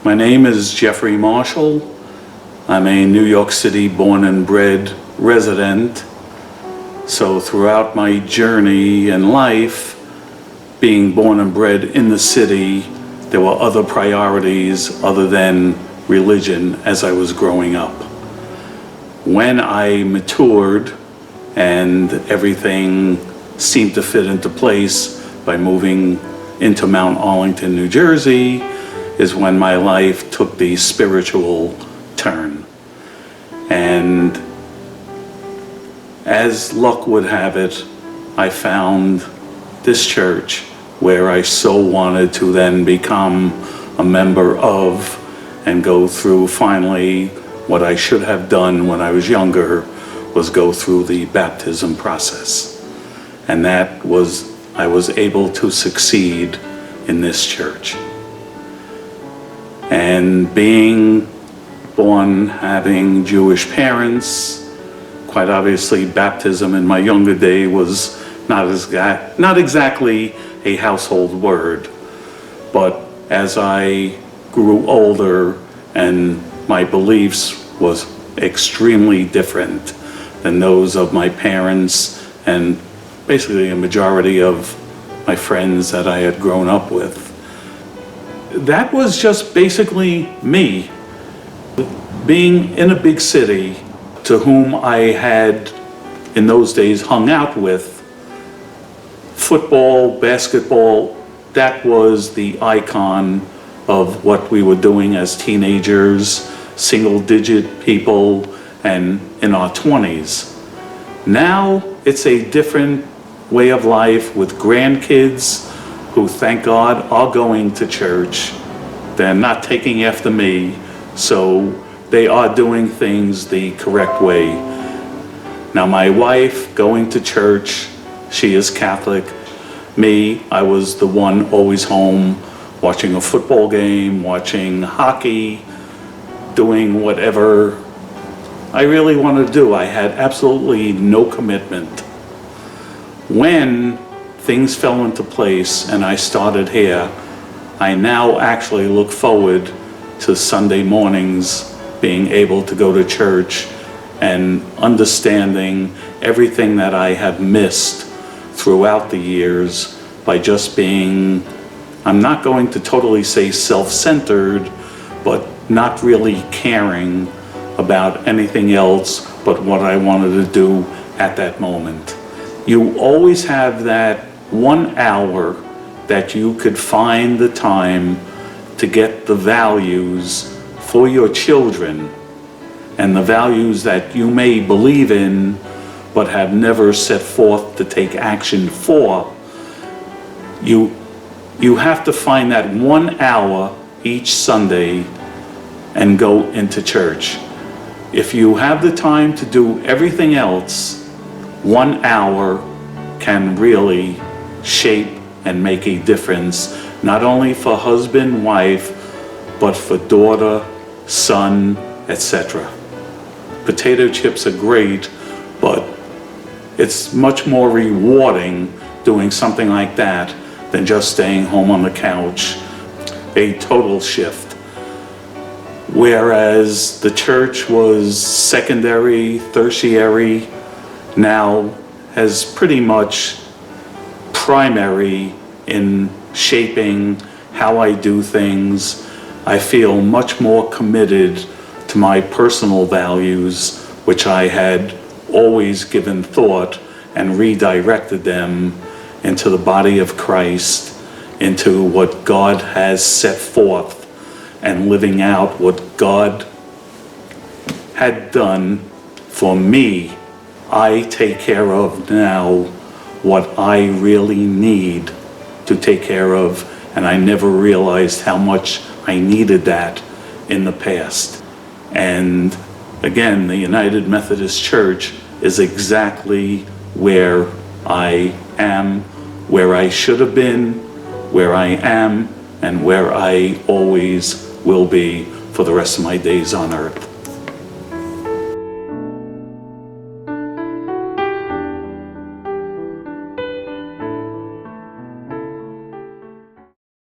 My name is Jeffrey Marshall. I'm a New York City born and bred resident. So throughout my journey in life, being born and bred in the city, there were other priorities other than religion as I was growing up. When I matured and everything seemed to fit into place by moving into Mount Arlington, New Jersey, is when my life took the spiritual turn. And as luck would have it, I found this church where I so wanted to then become a member of and go through finally what I should have done when I was younger, was go through the baptism process. And that was, I was able to succeed in this church. And being born, having Jewish parents, quite obviously baptism in my younger day was not exactly a household word. But as I grew older and my beliefs was extremely different than those of my parents and basically a majority of my friends that I had grown up with. That was just basically me. Being in a big city to whom I had in those days hung out with, football, basketball, that was the icon of what we were doing as teenagers, single-digit people, and in our 20s. Now it's a different way of life with grandkids who, thank God, are going to church. They're not taking after me, so they are doing things the correct way. Now my wife going to church, she is Catholic. Me, I was the one always home watching a football game, watching hockey, doing whatever I really wanted to do. I had absolutely no commitment. When things fell into place and I started here, I now actually look forward to Sunday mornings being able to go to church and understanding everything that I have missed throughout the years by just being, I'm not going to totally say self-centered, but not really caring about anything else but what I wanted to do at that moment. You always have that 1 hour that you could find the time to get the values for your children and the values that you may believe in but have never set forth to take action for. You have to find that 1 hour each Sunday and go into church. If you have the time to do everything else, 1 hour can really shape and make a difference, not only for husband, wife, but for daughter, son, etc. Potato chips are great, but it's much more rewarding doing something like that than just staying home on the couch. A total shift. Whereas the church was secondary, tertiary, now has pretty much primary in shaping how I do things. I feel much more committed to my personal values, which I had always given thought and redirected them into the body of Christ, into what God has set forth, and living out what God had done for me. I take care of now what I really need to take care of, and I never realized how much I needed that in the past. And again, the United Methodist Church is exactly where I am, where I should have been, where I am, and where I always will be for the rest of my days on earth.